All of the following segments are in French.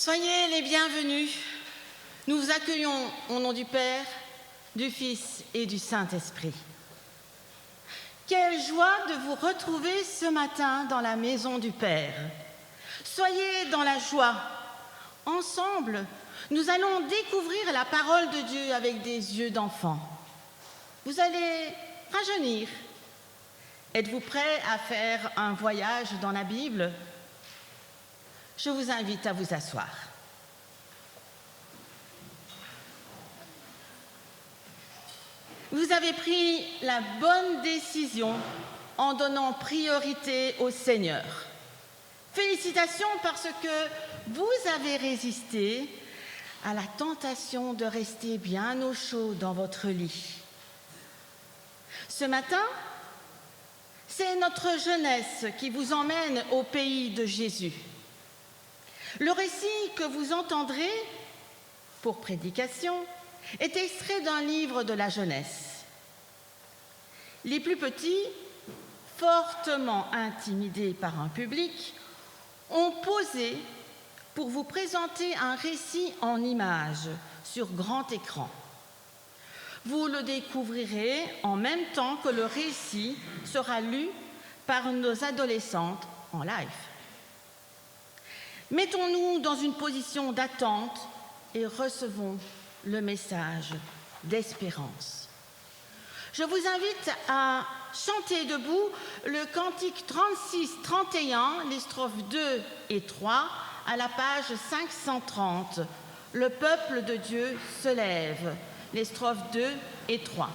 Soyez les bienvenus. Nous vous accueillons au nom du Père, du Fils et du Saint-Esprit. Quelle joie de vous retrouver ce matin dans la maison du Père. Soyez dans la joie. Ensemble, nous allons découvrir la parole de Dieu avec des yeux d'enfant. Vous allez rajeunir. Êtes-vous prêts à faire un voyage dans la Bible ? Je vous invite à vous asseoir. Vous avez pris la bonne décision en donnant priorité au Seigneur. Félicitations parce que vous avez résisté à la tentation de rester bien au chaud dans votre lit. Ce matin, c'est notre jeunesse qui vous emmène au pays de Jésus. Le récit que vous entendrez pour prédication est extrait d'un livre de la jeunesse. Les plus petits, fortement intimidés par un public, ont posé pour vous présenter un récit en images sur grand écran. Vous le découvrirez en même temps que le récit sera lu par nos adolescentes en live. Mettons-nous dans une position d'attente et recevons le message d'espérance. Je vous invite à chanter debout le cantique 36-31, les strophes 2 et 3, à la page 530. Le peuple de Dieu se lève, les strophes 2 et 3.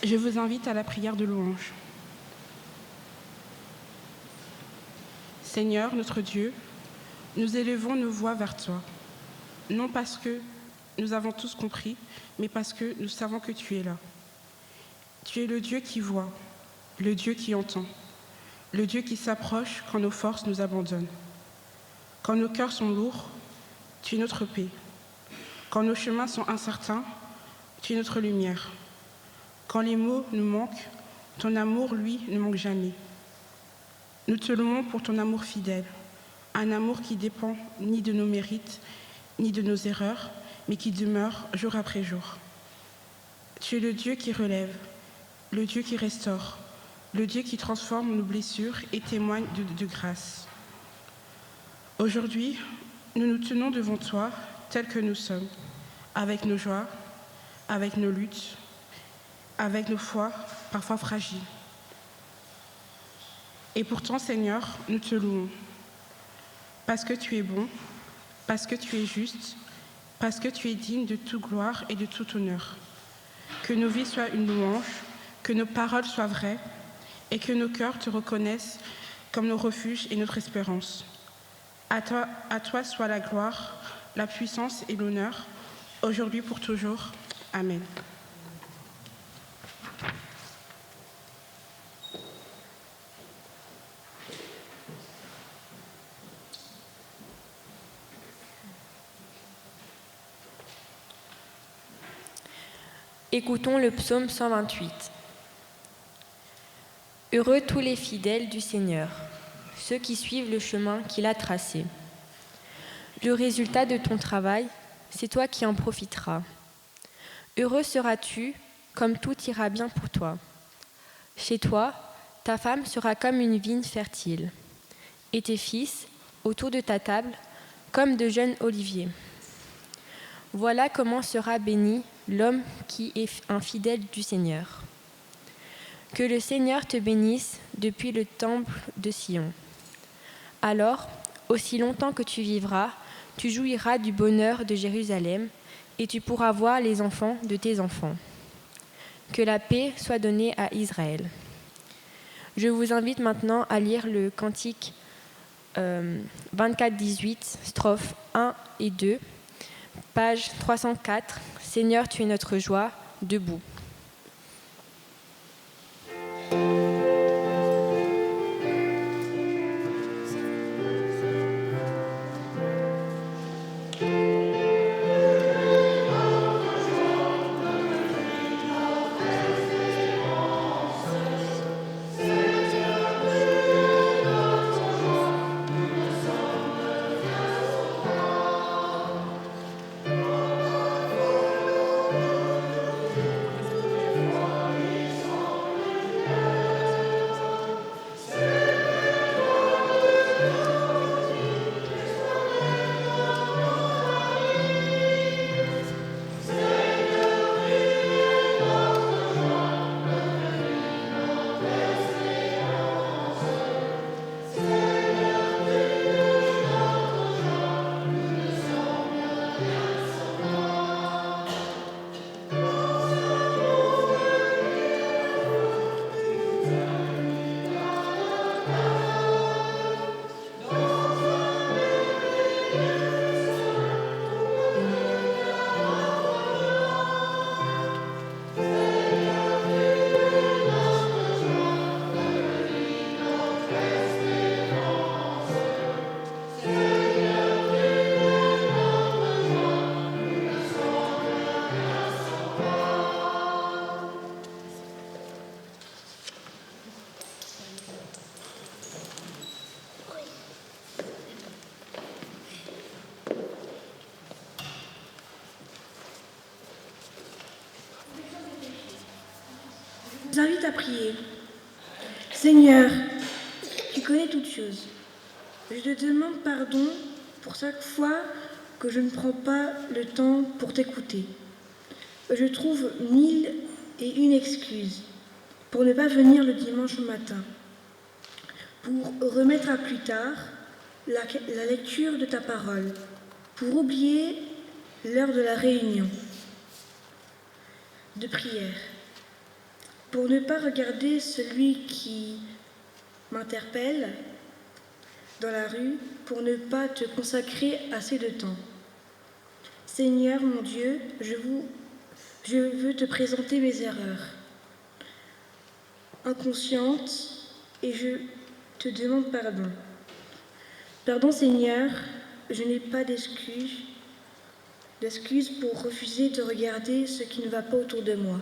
Je vous invite à la prière de louange. Seigneur, notre Dieu, nous élevons nos voix vers toi, non parce que nous avons tous compris, mais parce que nous savons que tu es là. Tu es le Dieu qui voit, le Dieu qui entend, le Dieu qui s'approche quand nos forces nous abandonnent. Quand nos cœurs sont lourds, tu es notre paix. Quand nos chemins sont incertains, tu es notre lumière. Quand les mots nous manquent, ton amour, lui, ne manque jamais. Nous te louons pour ton amour fidèle, un amour qui dépend ni de nos mérites, ni de nos erreurs, mais qui demeure jour après jour. Tu es le Dieu qui relève, le Dieu qui restaure, le Dieu qui transforme nos blessures et témoigne de grâce. Aujourd'hui, nous nous tenons devant toi tels que nous sommes, avec nos joies, avec nos luttes, avec nos foi parfois fragiles. Et pourtant, Seigneur, nous te louons, parce que tu es bon, parce que tu es juste, parce que tu es digne de toute gloire et de tout honneur. que nos vies soient une louange, que nos paroles soient vraies et que nos cœurs te reconnaissent comme nos refuges et notre espérance. À toi soit la gloire, la puissance et l'honneur, aujourd'hui pour toujours. Amen. Écoutons le psaume 128. Heureux tous les fidèles du Seigneur, ceux qui suivent le chemin qu'il a tracé. Le résultat de ton travail, c'est toi qui en profiteras. Heureux seras-tu, comme tout ira bien pour toi. Chez toi, ta femme sera comme une vigne fertile, et tes fils, autour de ta table, comme de jeunes oliviers. Voilà comment sera béni l'homme qui est un fidèle du Seigneur. Que le Seigneur te bénisse depuis le temple de Sion. Alors, aussi longtemps que tu vivras, tu jouiras du bonheur de Jérusalem et tu pourras voir les enfants de tes enfants. Que la paix soit donnée à Israël. Je vous invite maintenant à lire le cantique 24-18, strophes 1 et 2, page 304. Seigneur, tu es notre joie, debout. Je vous invite à prier. Seigneur, tu connais toutes choses. Je te demande pardon pour chaque fois que je ne prends pas le temps pour t'écouter. Je trouve 1001 excuses pour ne pas venir le dimanche matin, pour remettre à plus tard la lecture de ta parole, pour oublier l'heure de la réunion de prière, pour ne pas regarder celui qui m'interpelle dans la rue, pour ne pas te consacrer assez de temps. Seigneur mon Dieu, je veux te présenter mes erreurs inconscientes et je te demande pardon. Pardon Seigneur, je n'ai pas d'excuses pour refuser de regarder ce qui ne va pas autour de moi.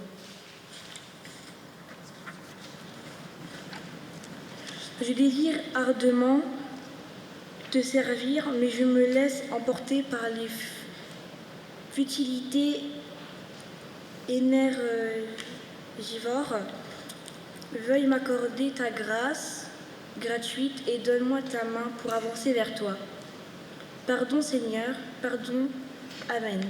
Je désire ardemment te servir, mais je me laisse emporter par les futilités énergivores. Veuille m'accorder ta grâce gratuite et donne-moi ta main pour avancer vers toi. Pardon Seigneur, pardon, Amen.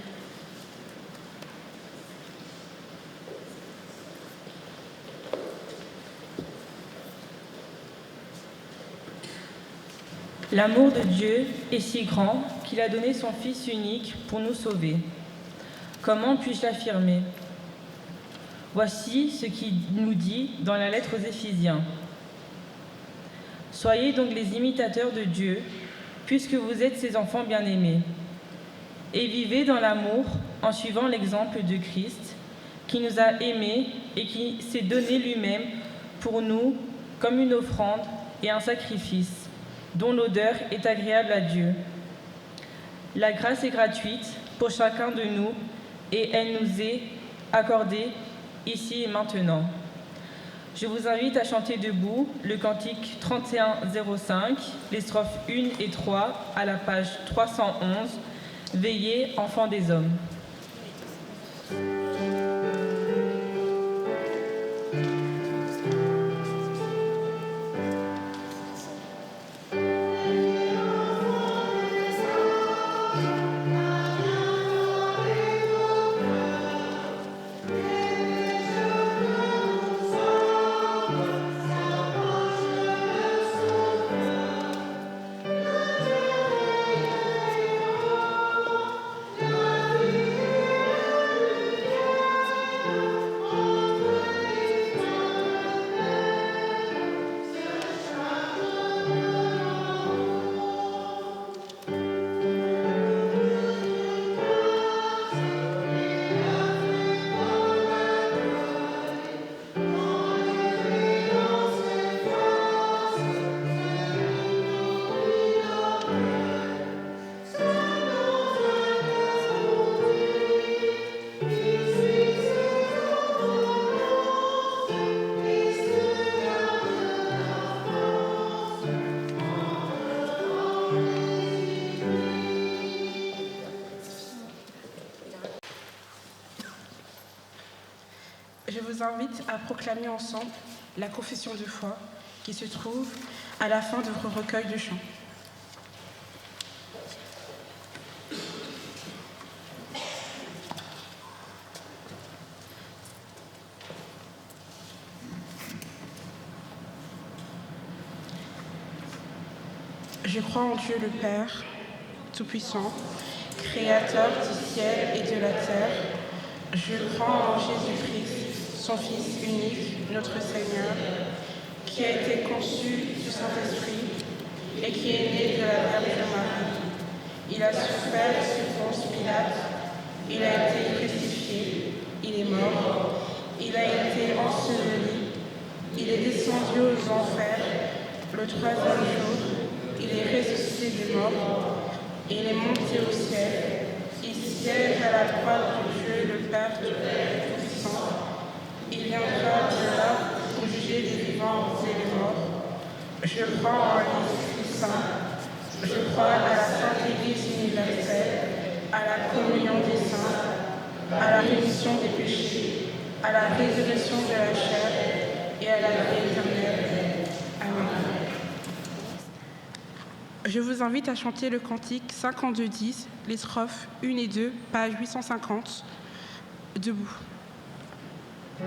L'amour de Dieu est si grand qu'il a donné son Fils unique pour nous sauver. Comment puis-je l'affirmer ? Voici ce qu'il nous dit dans la lettre aux Éphésiens. Soyez donc les imitateurs de Dieu, puisque vous êtes ses enfants bien-aimés, et vivez dans l'amour en suivant l'exemple de Christ, qui nous a aimés et qui s'est donné lui-même pour nous comme une offrande et un sacrifice, dont l'odeur est agréable à Dieu. La grâce est gratuite pour chacun de nous et elle nous est accordée ici et maintenant. Je vous invite à chanter debout le cantique 3105, les strophes 1 et 3 à la page 311. Veillez, enfants des hommes. Je vous invite à proclamer ensemble la confession de foi qui se trouve à la fin de votre recueil de chants. Je crois en Dieu le Père, Tout-Puissant, Créateur du ciel et de la terre. Je crois en Jésus-Christ, son Fils unique, notre Seigneur, qui a été conçu du Saint-Esprit et qui est né de la Vierge Marie. Il a souffert sous Ponce Pilate, il a été crucifié, il est mort, il a été enseveli, il est descendu aux enfers, le troisième jour, il est ressuscité des morts, il est monté au ciel, il siège à la droite de Dieu le Père Tout-Puissant. Il viendra de là pour juger les vivants et les morts. Je crois en l'Esprit Saint, je crois à la Sainte Église universelle, à la communion des saints, à la rémission des péchés, à la résurrection de la chair et à la vie éternelle. Amen. Je vous invite à chanter le cantique 52-10, les strophes 1 et 2, page 850, debout. Oh,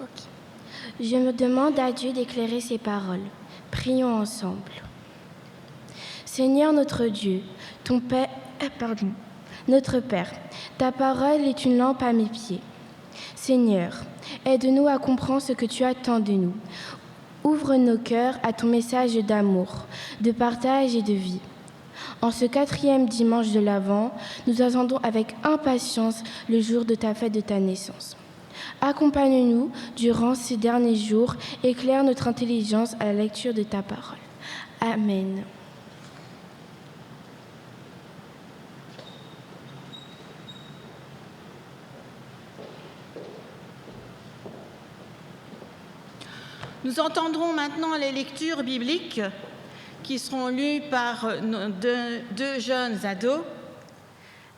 Ok. Je me demande à Dieu d'éclairer ses paroles. Prions ensemble. Seigneur notre Dieu, notre Père, ta parole est une lampe à mes pieds. Seigneur, aide-nous à comprendre ce que tu attends de nous. Ouvre nos cœurs à ton message d'amour, de partage et de vie. En ce 4e dimanche de l'Avent, nous attendons avec impatience le jour de ta fête de ta naissance. Accompagne-nous durant ces derniers jours, éclaire notre intelligence à la lecture de ta parole. Amen. Nous entendrons maintenant les lectures bibliques qui seront lues par deux jeunes ados.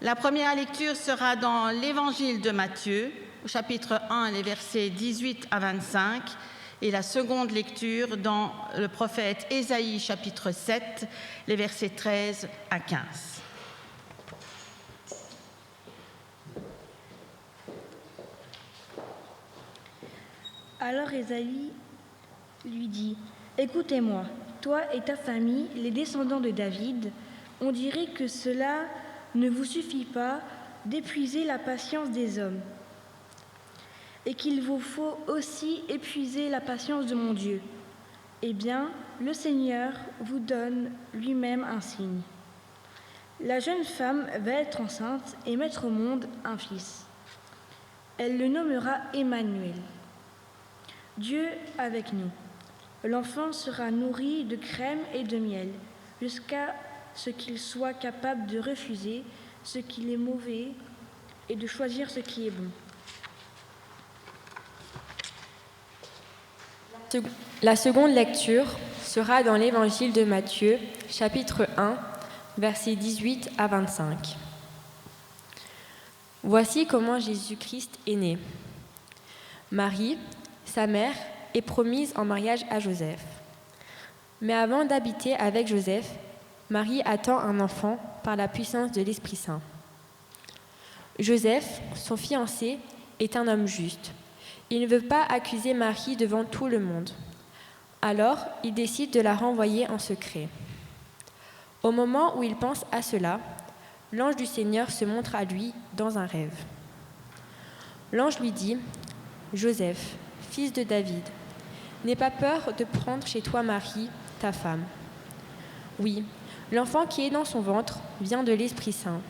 La première lecture sera dans l'Évangile de Matthieu, au chapitre 1, les versets 18 à 25, et la seconde lecture dans le prophète Ésaïe, chapitre 7, les versets 13 à 15. Alors Ésaïe lui dit, « Écoutez-moi, toi et ta famille, les descendants de David, on dirait que cela ne vous suffit pas d'épuiser la patience des hommes, et qu'il vous faut aussi épuiser la patience de mon Dieu. Eh bien, le Seigneur vous donne lui-même un signe. La jeune femme va être enceinte et mettre au monde un fils. Elle le nommera Emmanuel. Dieu avec nous. L'enfant sera nourri de crème et de miel, jusqu'à ce qu'il soit capable de refuser ce qui est mauvais et de choisir ce qui est bon. » La seconde lecture sera dans l'Évangile de Matthieu, chapitre 1, versets 18 à 25. Voici comment Jésus-Christ est né. Marie, sa mère, est promise en mariage à Joseph. Mais avant d'habiter avec Joseph, Marie attend un enfant par la puissance de l'Esprit Saint. Joseph, son fiancé, est un homme juste. Il ne veut pas accuser Marie devant tout le monde. Alors, il décide de la renvoyer en secret. Au moment où il pense à cela, l'ange du Seigneur se montre à lui dans un rêve. L'ange lui dit, « Joseph, fils de David, n'aie pas peur de prendre chez toi Marie, ta femme. Oui, l'enfant qui est dans son ventre vient de l'Esprit Saint.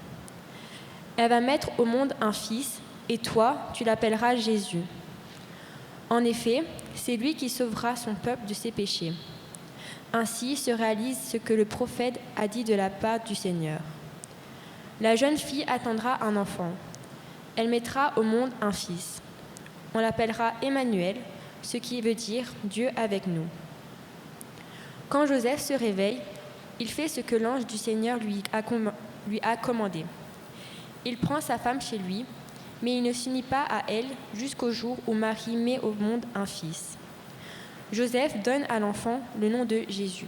Elle va mettre au monde un fils, et toi, tu l'appelleras Jésus. En effet, c'est lui qui sauvera son peuple de ses péchés. Ainsi se réalise ce que le prophète a dit de la part du Seigneur. La jeune fille attendra un enfant. Elle mettra au monde un fils. On l'appellera Emmanuel, ce qui veut dire Dieu avec nous. Quand Joseph se réveille, il fait ce que l'ange du Seigneur lui a commandé. Il prend sa femme chez lui, mais il ne s'unit pas à elle jusqu'au jour où Marie met au monde un fils. Joseph donne à l'enfant le nom de Jésus.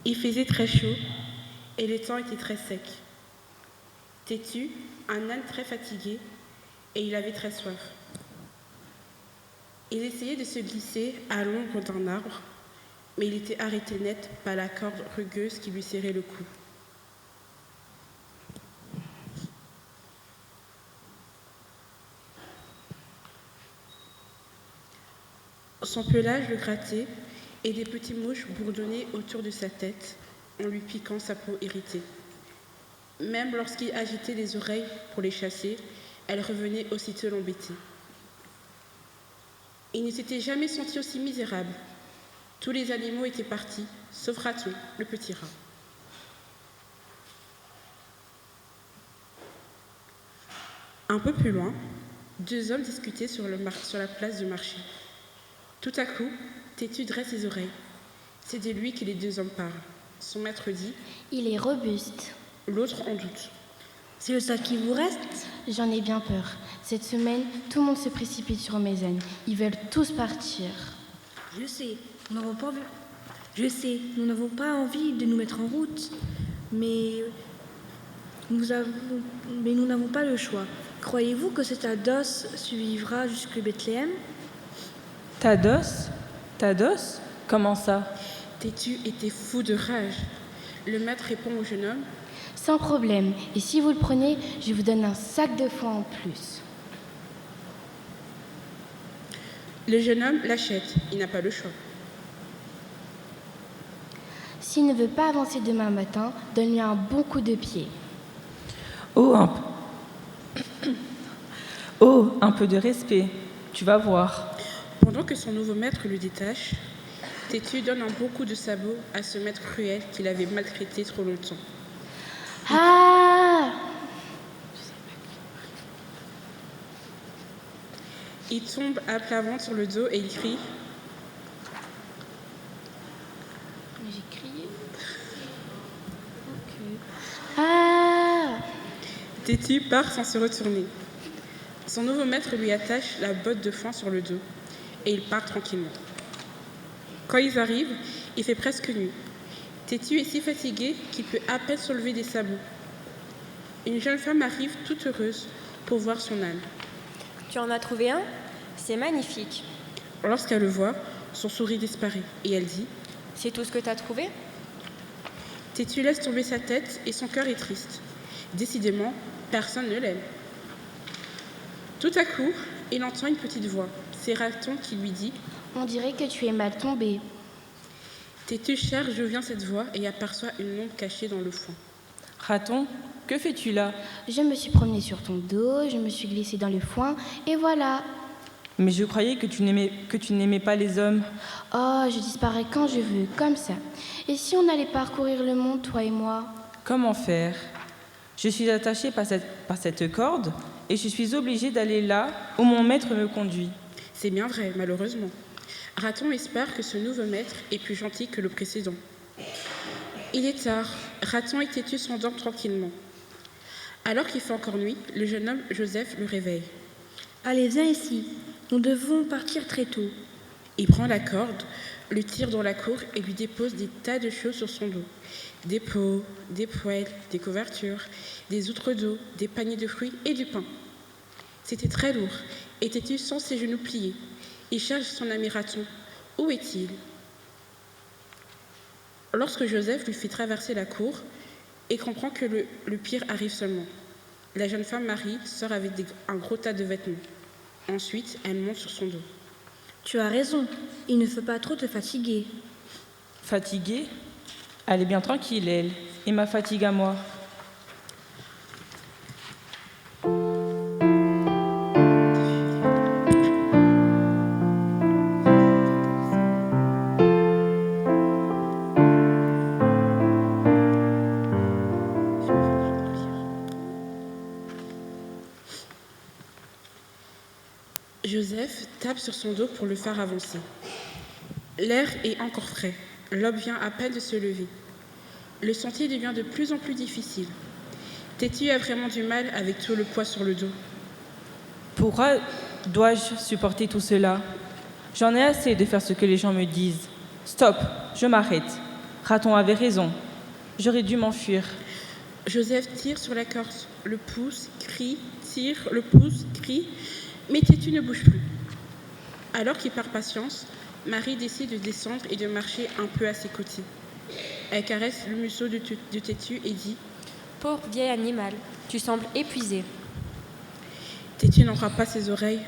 Il faisait très chaud et le temps était très sec. Têtu, un âne très fatigué, et il avait très soif. Il essayait de se glisser à l'ombre d'un arbre, mais il était arrêté net par la corde rugueuse qui lui serrait le cou. Son pelage le grattait et des petites mouches bourdonnaient autour de sa tête en lui piquant sa peau irritée. Même lorsqu'il agitait les oreilles pour les chasser, elles revenaient aussitôt l'embêter. Il ne s'était jamais senti aussi misérable. Tous les animaux étaient partis, sauf Raton, le petit rat. Un peu plus loin, deux hommes discutaient sur la place du marché. Tout à coup, Têtu dresse ses oreilles. C'est de lui que les deux hommes parlent. Son maître dit « Il est robuste. » L'autre en doute. « C'est le seul qui vous reste ?» J'en ai bien peur. Cette semaine, tout le monde se précipite sur mes ânes. Ils veulent tous partir. Je sais, nous n'avons pas envie de nous mettre en route, mais nous n'avons pas le choix. Croyez-vous que cet Tados survivra jusqu'à Bethléem ? Tados ? Tados ? Comment ça ? Têtu était fou de rage. Le maître répond au jeune homme. Sans problème. Et si vous le prenez, je vous donne un sac de foin en plus. Le jeune homme l'achète. Il n'a pas le choix. S'il ne veut pas avancer demain matin, donne-lui un bon coup de pied. Oh, un peu de respect. Tu vas voir. Pendant que son nouveau maître le détache, Têtu donne un bon coup de sabot à ce maître cruel qu'il avait maltraité trop longtemps. Ah! Il tombe à plat ventre sur le dos et il crie. J'ai crié. Ok. Ah! Têtu part sans se retourner. Son nouveau maître lui attache la botte de foin sur le dos et il part tranquillement. Quand ils arrivent, il fait presque nuit. Têtu est si fatigué qu'il peut à peine soulever des sabots. Une jeune femme arrive toute heureuse pour voir son âne. Tu en as trouvé un ? C'est magnifique. Lorsqu'elle le voit, son sourire disparaît et elle dit « C'est tout ce que tu as trouvé ?» Têtu laisse tomber sa tête et son cœur est triste. Décidément, personne ne l'aime. Tout à coup, il entend une petite voix. C'est Raton qui lui dit On dirait que tu es mal tombé. Têtu cherche d'où vient cette voix et aperçoit une ombre cachée dans le foin. Raton, que fais-tu là ? Je me suis promenée sur ton dos, je me suis glissée dans le foin, et voilà. Mais je croyais que tu n'aimais pas les hommes. Oh, je disparais quand je veux, comme ça. Et si on allait parcourir le monde, toi et moi ? Comment faire ? Je suis attachée par cette corde et je suis obligée d'aller là où mon maître me conduit. C'est bien vrai, malheureusement. Raton espère que ce nouveau maître est plus gentil que le précédent. Il est tard. Raton et Têtu s'endorment tranquillement. Alors qu'il fait encore nuit, le jeune homme Joseph le réveille. Allez, viens ici. Nous devons partir très tôt. Il prend la corde, le tire dans la cour et lui dépose des tas de choses sur son dos. Des pots, des poêles, des couvertures, des outres d'eau, des paniers de fruits et du pain. C'était très lourd et Têtu sans ses genoux pliés. Il cherche son ami Raton. Où est-il ? Lorsque Joseph lui fait traverser la cour et comprend que le pire arrive seulement, la jeune femme Marie sort avec un gros tas de vêtements. Ensuite, elle monte sur son dos. Tu as raison, il ne faut pas trop te fatiguer. Fatiguée ? Elle est bien tranquille, elle, et ma fatigue à moi. Joseph tape sur son dos pour le faire avancer. L'air est encore frais. L'aube vient à peine de se lever. Le sentier devient de plus en plus difficile. Têtu a vraiment du mal avec tout le poids sur le dos. Pourquoi dois-je supporter tout cela ? J'en ai assez de faire ce que les gens me disent. Stop, je m'arrête. Raton avait raison. J'aurais dû m'enfuir. Joseph tire sur la corde. Le pouce, crie, tire, le pouce, crie. Mais Têtu ne bouge plus. Alors qu'il perd patience, Marie décide de descendre et de marcher un peu à ses côtés. Elle caresse le museau de Têtu et dit « Pauvre vieil animal, tu sembles épuisé. » Têtu n'en croit pas ses oreilles.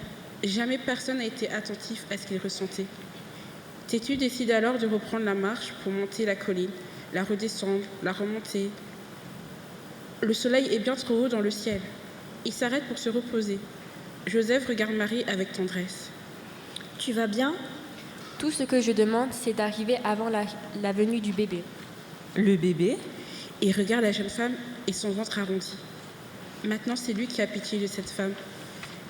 Jamais personne n'a été attentif à ce qu'il ressentait. Têtu décide alors de reprendre la marche pour monter la colline, la redescendre, la remonter. Le soleil est bien trop haut dans le ciel. Il s'arrête pour se reposer. Joseph regarde Marie avec tendresse. « Tu vas bien ? Tout ce que je demande, c'est d'arriver avant la venue du bébé. » Le bébé ? Il regarde la jeune femme et son ventre arrondi. Maintenant, c'est lui qui a pitié de cette femme.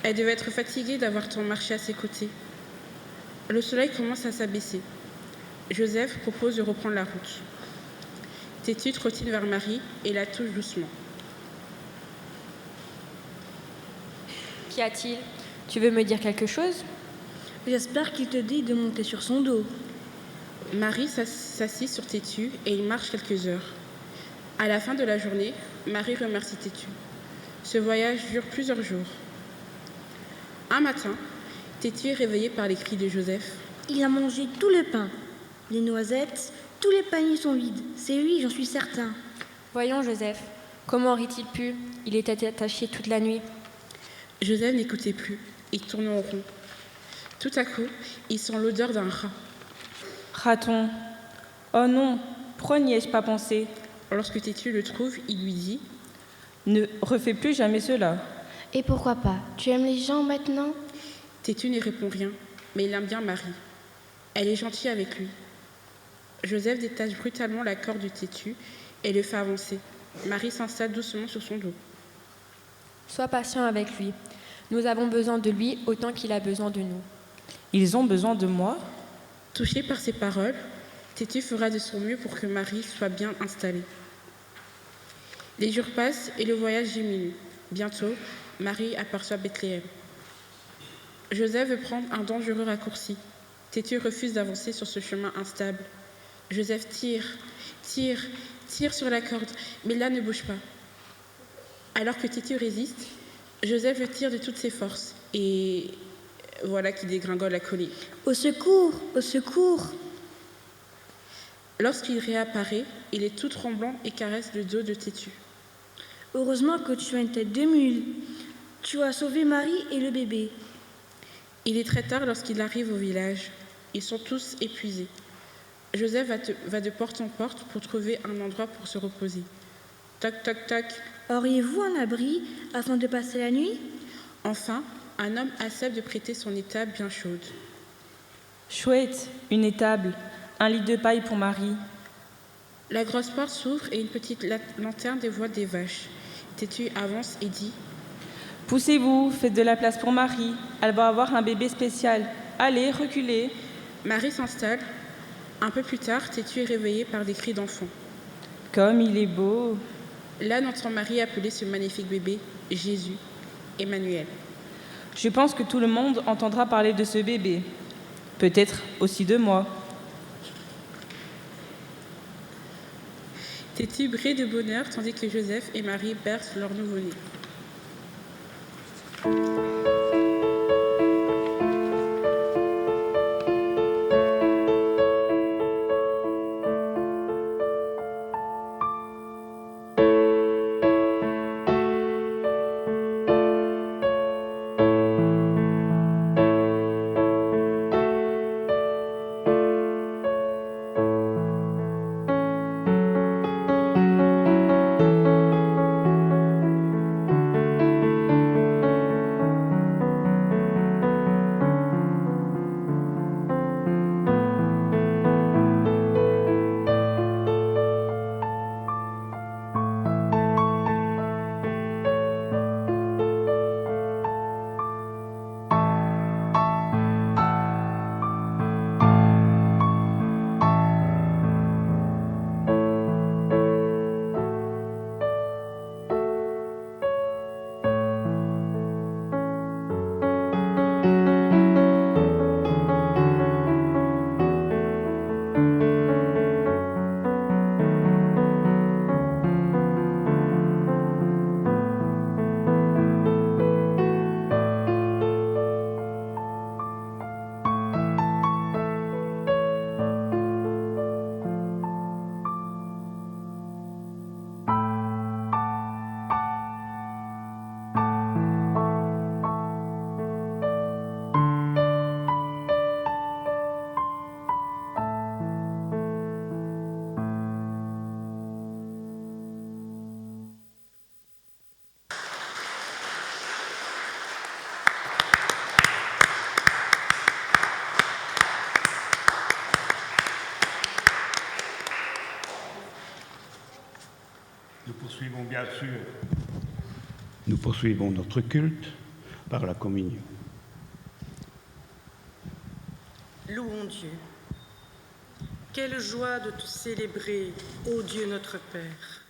Elle devait être fatiguée d'avoir tant marché à ses côtés. Le soleil commence à s'abaisser. Joseph propose de reprendre la route. Têtu trottine vers Marie et la touche doucement. Qu'y a-t-il? Tu veux me dire quelque chose? J'espère qu'il te dit de monter sur son dos. Marie s'assit sur Têtu et il marche quelques heures. À la fin de la journée, Marie remercie Têtu. Ce voyage dure plusieurs jours. Un matin, Têtu est réveillé par les cris de Joseph. Il a mangé tout le pain, les noisettes, tous les paniers sont vides. C'est lui, j'en suis certain. Voyons, Joseph, comment aurait-il pu? Il était attaché toute la nuit. Joseph n'écoutait plus, il tournait en rond. Tout à coup, il sent l'odeur d'un rat. Raton. Oh non, pourquoi n'y ai-je pas pensé? Lorsque Têtu le trouve, il lui dit « Ne refais plus jamais cela. » Et pourquoi pas? Tu aimes les gens maintenant? Têtu ne répond rien, mais il aime bien Marie. Elle est gentille avec lui. Joseph détache brutalement la corde de Têtu et le fait avancer. Marie s'installe doucement sur son dos. Sois patient avec lui. Nous avons besoin de lui autant qu'il a besoin de nous. Ils ont besoin de moi? Touché par ces paroles, Têtu fera de son mieux pour que Marie soit bien installée. Les jours passent et le voyage diminue. Bientôt, Marie aperçoit Bethléem. Joseph veut prendre un dangereux raccourci. Têtu refuse d'avancer sur ce chemin instable. Joseph tire sur la corde, mais là ne bouge pas. Alors que Têtu résiste, Joseph le tire de toutes ses forces et voilà qu'il dégringole la colline. Au secours, au secours! Lorsqu'il réapparaît, il est tout tremblant et caresse le dos de Têtu. Heureusement que tu as une tête de mule. Tu as sauvé Marie et le bébé. Il est très tard lorsqu'il arrive au village. Ils sont tous épuisés. Joseph va de porte en porte pour trouver un endroit pour se reposer. Toc, toc, toc. Auriez-vous un abri afin de passer la nuit? Enfin, un homme accepte de prêter son étable bien chaude. Chouette, une étable, un lit de paille pour Marie. La grosse porte s'ouvre et une petite lanterne dévoile des vaches. Têtu avance et dit « Poussez-vous, faites de la place pour Marie. Elle va avoir un bébé spécial. Allez, reculez. » Marie s'installe. Un peu plus tard, Têtu est réveillé par des cris d'enfants. « Comme il est beau !» Là, entend Marie appeler ce magnifique bébé Jésus, Emmanuel. Je pense que tout le monde entendra parler de ce bébé. Peut-être aussi de moi. Têtu brille de bonheur tandis que Joseph et Marie bercent leur nouveau-né. Nous poursuivons bien sûr Nous poursuivons notre culte par la communion. Louons Dieu. Quelle joie de te célébrer, ô Dieu notre Père,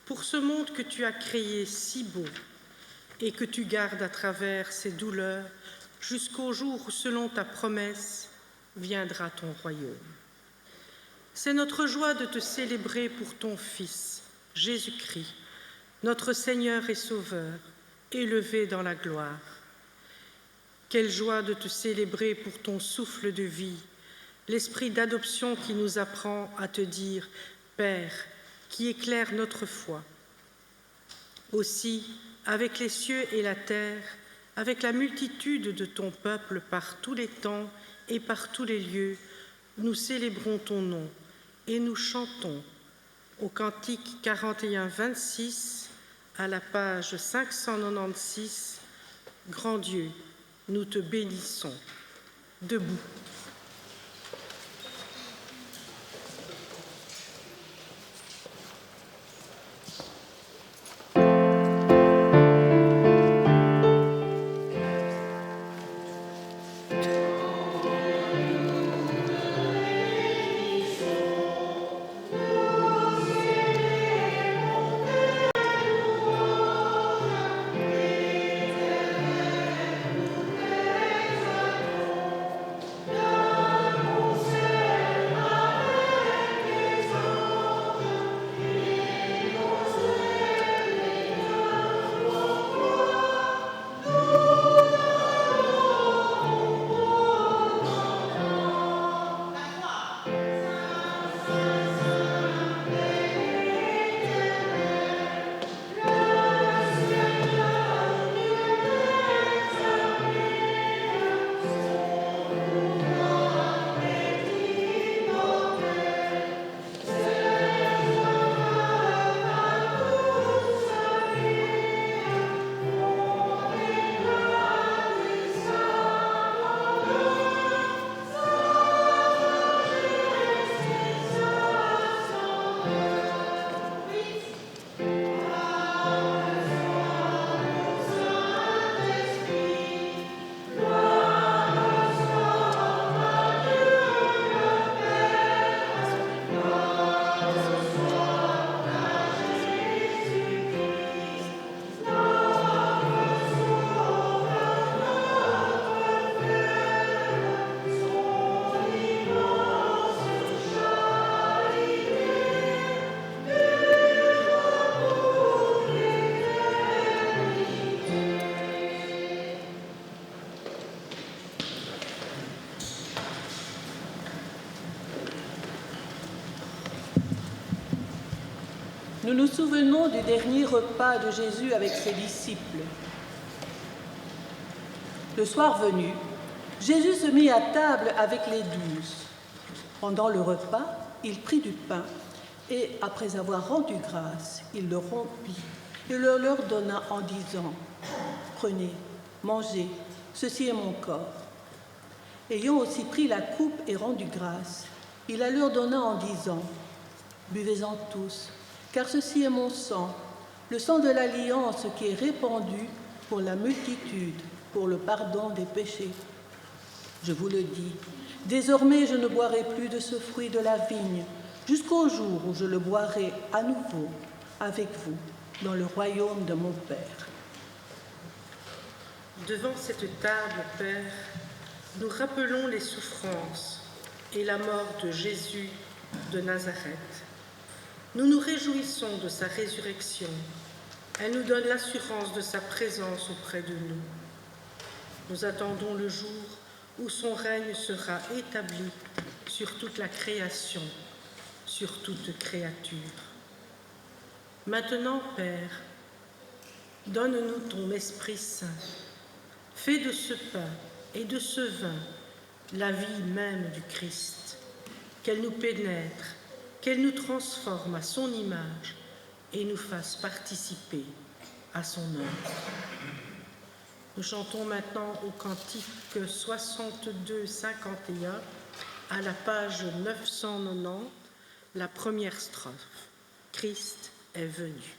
pour ce monde que tu as créé si beau et que tu gardes à travers ses douleurs jusqu'au jour où, selon ta promesse, viendra ton royaume. C'est notre joie de te célébrer pour ton Fils, Jésus-Christ, notre Seigneur et Sauveur, élevé dans la gloire. Quelle joie de te célébrer pour ton souffle de vie, l'esprit d'adoption qui nous apprend à te dire « Père », qui éclaire notre foi. Aussi, avec les cieux et la terre, avec la multitude de ton peuple par tous les temps et par tous les lieux, nous célébrons ton nom et nous chantons au cantique 41-26 à la page 596, « Grand Dieu, nous te bénissons ». Debout. Nous nous souvenons du dernier repas de Jésus avec ses disciples. Le soir venu, Jésus se mit à table avec les 12. Pendant le repas, il prit du pain et, après avoir rendu grâce, il le rompit et le leur donna en disant « Prenez, mangez, ceci est mon corps. » Ayant aussi pris la coupe et rendu grâce, il la leur donna en disant « Buvez-en tous, car ceci est mon sang, le sang de l'alliance qui est répandu pour la multitude, pour le pardon des péchés. Je vous le dis, désormais je ne boirai plus de ce fruit de la vigne, jusqu'au jour où je le boirai à nouveau avec vous dans le royaume de mon Père. » Devant cette table, Père, nous rappelons les souffrances et la mort de Jésus de Nazareth. Nous nous réjouissons de sa résurrection. Elle nous donne l'assurance de sa présence auprès de nous. Nous attendons le jour où son règne sera établi sur toute la création, sur toute créature. Maintenant, Père, donne-nous ton Esprit Saint. Fais de ce pain et de ce vin la vie même du Christ, qu'elle nous pénètre, qu'elle nous transforme à son image et nous fasse participer à son œuvre. Nous chantons maintenant au cantique 62-51 à la page 990, la première strophe. Christ est venu.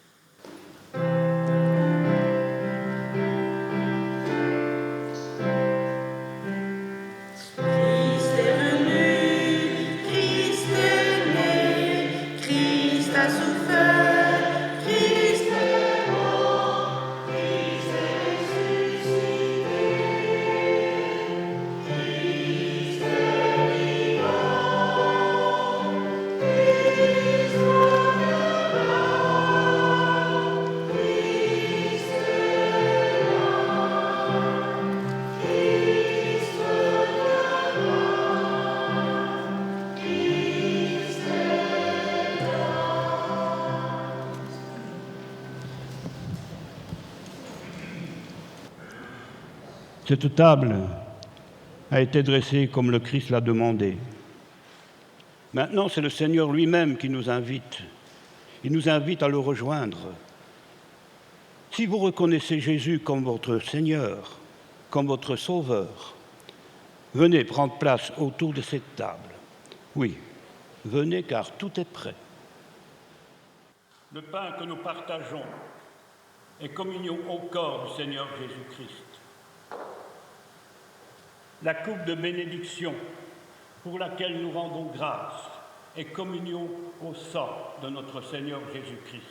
Cette table a été dressée comme le Christ l'a demandé. Maintenant, c'est le Seigneur lui-même qui nous invite. Il nous invite à le rejoindre. Si vous reconnaissez Jésus comme votre Seigneur, comme votre Sauveur, venez prendre place autour de cette table. Oui, venez car tout est prêt. Le pain que nous partageons est communion au corps du Seigneur Jésus-Christ. La coupe de bénédiction pour laquelle nous rendons grâce est communion au sang de notre Seigneur Jésus-Christ.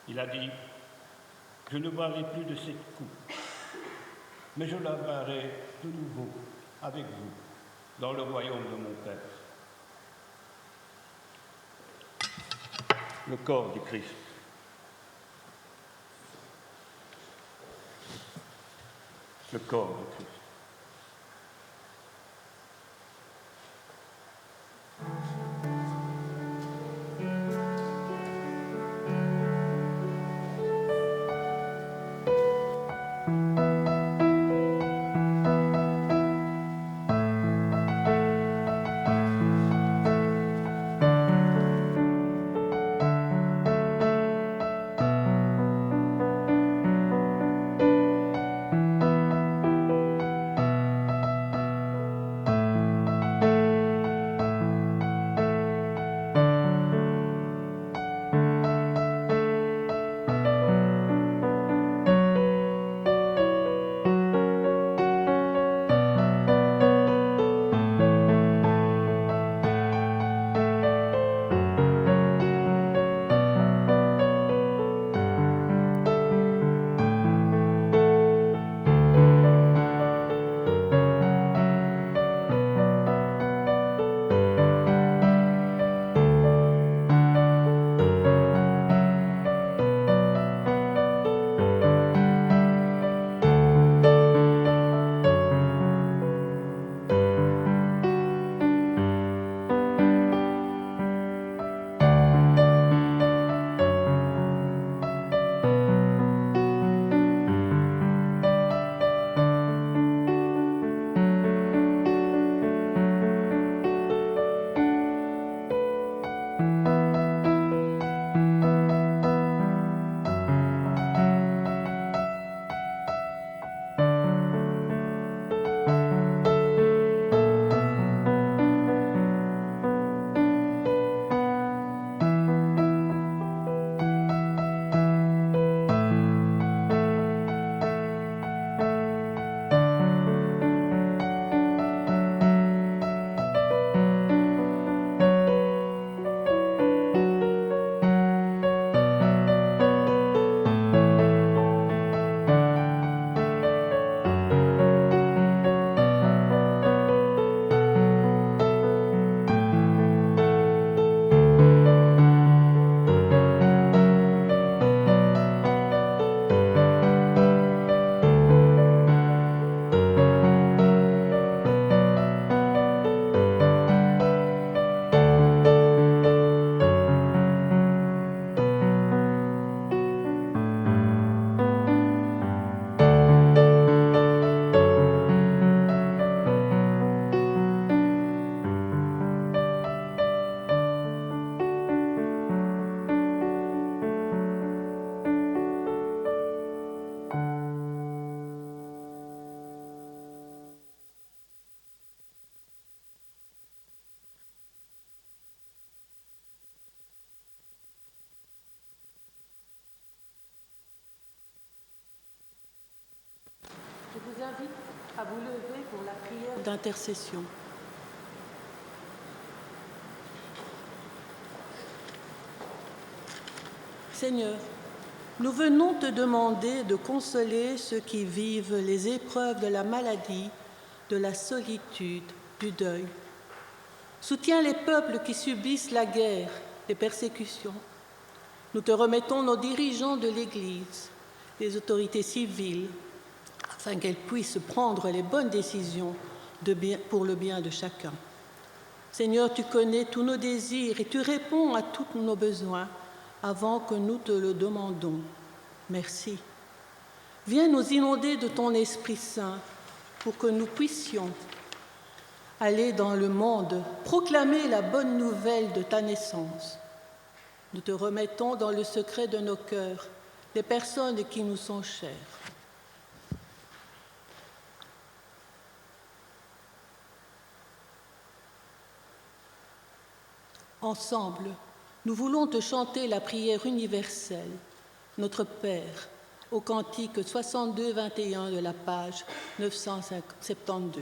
Il a dit, « Je ne boirai plus de cette coupe, mais je la boirai de nouveau avec vous dans le royaume de mon Père. » Le corps du Christ. Le corps du Christ. Je vous invite à vous lever pour la prière d'intercession. Seigneur, nous venons te demander de consoler ceux qui vivent les épreuves de la maladie, de la solitude, du deuil. Soutiens les peuples qui subissent la guerre, les persécutions. Nous te remettons nos dirigeants de l'Église, les autorités civiles, afin qu'elles puissent prendre les bonnes décisions pour le bien de chacun. Seigneur, tu connais tous nos désirs et tu réponds à tous nos besoins avant que nous te le demandons. Merci. Viens nous inonder de ton Esprit Saint pour que nous puissions aller dans le monde, proclamer la bonne nouvelle de ta naissance. Nous te remettons dans le secret de nos cœurs les personnes qui nous sont chères. Ensemble, nous voulons te chanter la prière universelle, Notre Père, au cantique 62-21 de la page 972.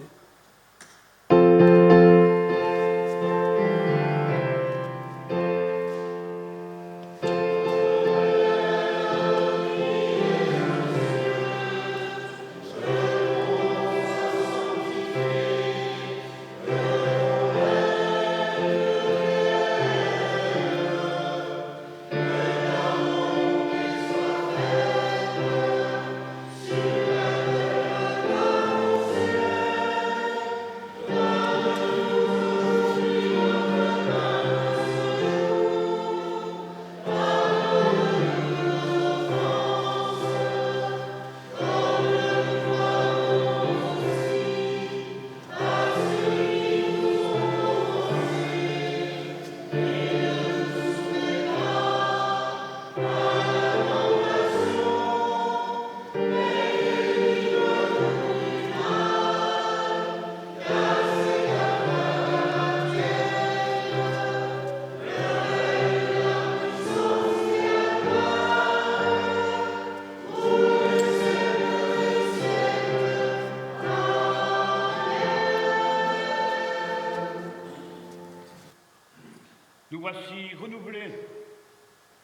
Nous voici renouvelés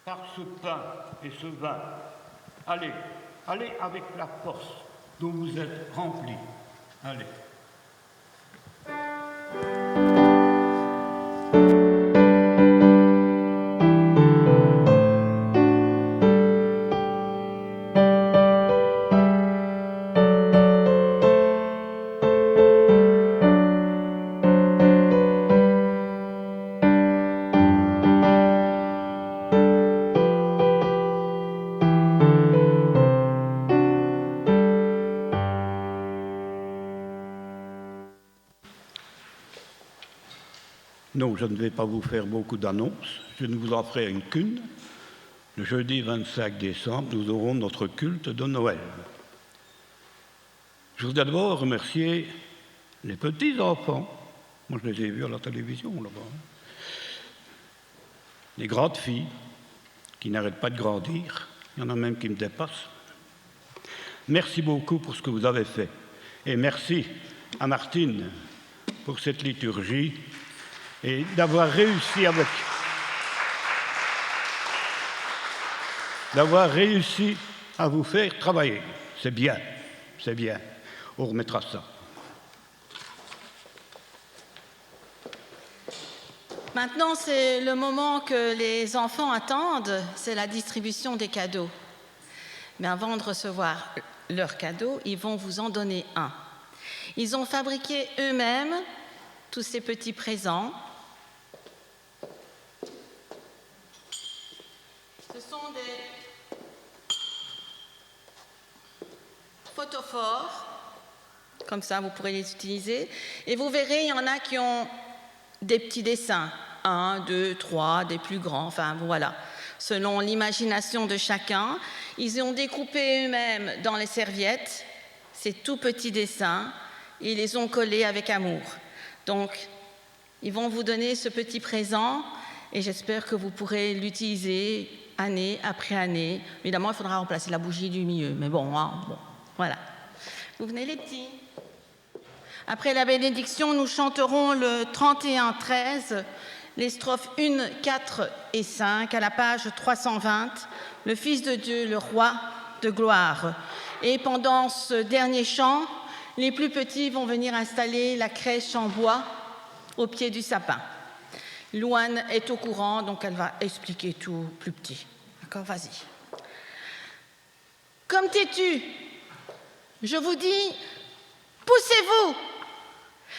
par ce pain et ce vin. Allez, allez avec la force dont vous êtes remplis. Allez. Non, je ne vais pas vous faire beaucoup d'annonces. Je ne vous en ferai qu'une. Le jeudi 25 décembre, nous aurons notre culte de Noël. Je voudrais d'abord remercier les petits-enfants. Moi, je les ai vus à la télévision, là-bas. Les grandes filles, qui n'arrêtent pas de grandir. Il y en a même qui me dépassent. Merci beaucoup pour ce que vous avez fait. Et merci à Martine pour cette liturgie et d'avoir réussi à vous faire travailler. C'est bien, c'est bien. On remettra ça. Maintenant, c'est le moment que les enfants attendent, c'est la distribution des cadeaux. Mais avant de recevoir leurs cadeaux, ils vont vous en donner un. Ils ont fabriqué eux-mêmes tous ces petits présents. Ce sont des photophores, comme ça vous pourrez les utiliser. Et vous verrez, il y en a qui ont des petits dessins, 1, 2, 3, des plus grands, enfin voilà. Selon l'imagination de chacun, ils ont découpé eux-mêmes dans les serviettes ces tout petits dessins, et ils les ont collés avec amour. Donc, ils vont vous donner ce petit présent, et j'espère que vous pourrez l'utiliser année après année. Évidemment, il faudra remplacer la bougie du milieu, mais bon, voilà. Vous venez les petits. Après la bénédiction, nous chanterons le 31-13, les strophes 1, 4 et 5, à la page 320, le Fils de Dieu, le Roi de gloire. Et pendant ce dernier chant, les plus petits vont venir installer la crèche en bois au pied du sapin. Louane est au courant, donc elle va expliquer tout plus petit. D'accord, vas-y. Comme têtu, je vous dis, poussez-vous,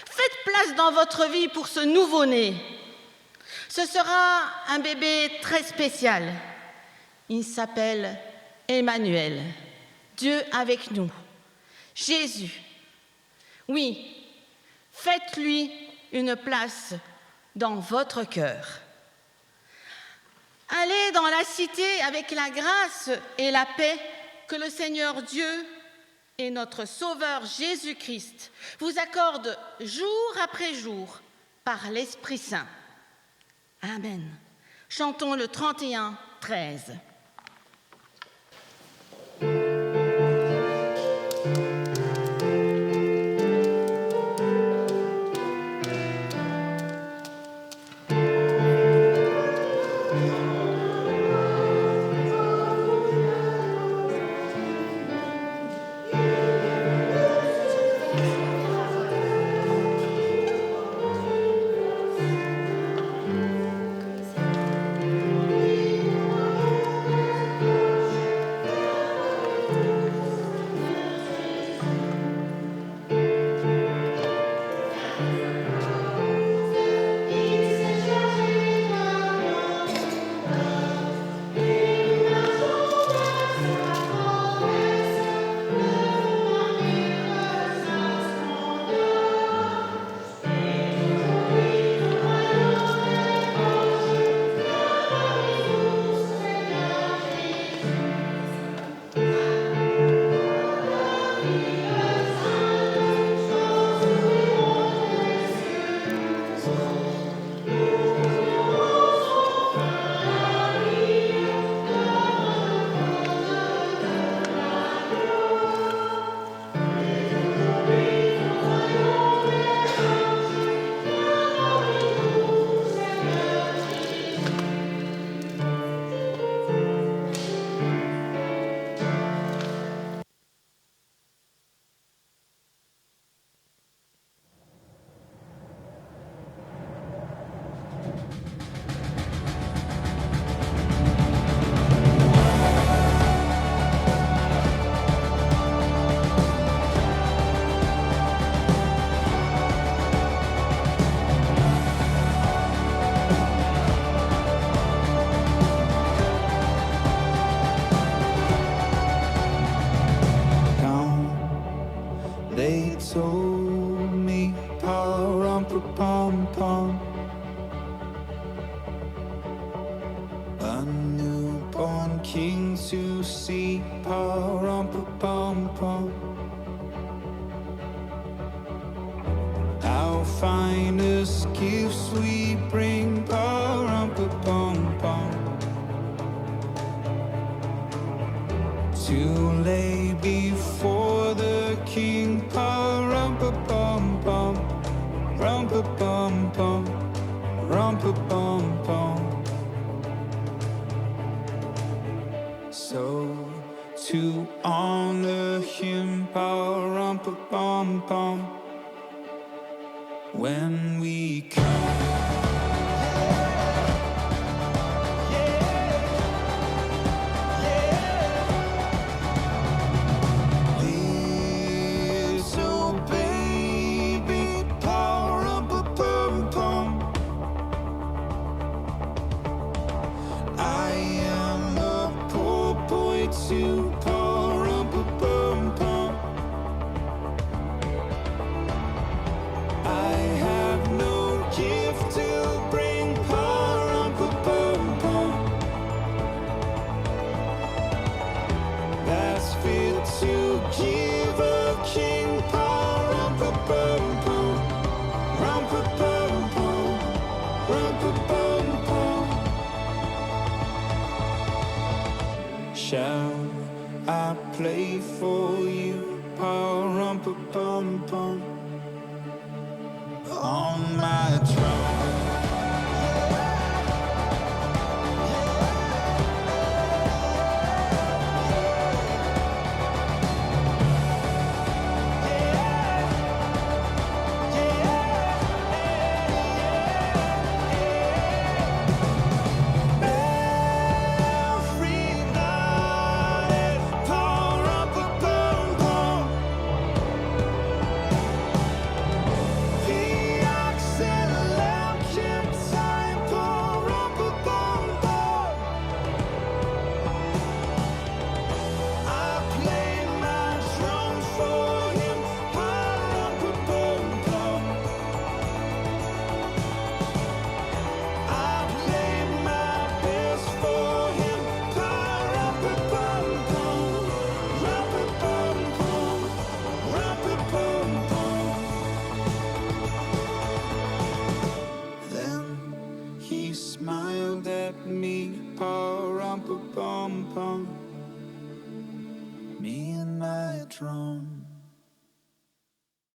faites place dans votre vie pour ce nouveau-né. Ce sera un bébé très spécial. Il s'appelle Emmanuel, Dieu avec nous. Jésus. Oui, faites-lui une place dans votre cœur. Allez dans la cité avec la grâce et la paix que le Seigneur Dieu et notre Sauveur Jésus-Christ vous accorde jour après jour par l'Esprit Saint. Amen. Chantons le 31-13. They told me, pa-rum-pa-pum-pum, a newborn king to see, pa-rum-pa-pum-pum. Our finest gifts we bring, pa-rum-pa-pum-pum, to lay before the king, pa-rum-pa-pum-pum, rum-pa-pum-pum, rum-pa-pum-pum. So to honor him, pa-rum-pa-pum-pum, when we come. To pa-rum-pa-pum-pum, I have no gift to bring, pa-rum-pa-pum-pum, that's fit to give a king, pa-rum-pa-pum-pum, rum-pa-pum-pum, rum-pa-pum-pum. Shall I play for you, pa-rum-pa-pum-pum, on my drum? The oxen lamb smiled at me, pa-rum-pa-pum-pum. Me and my drum.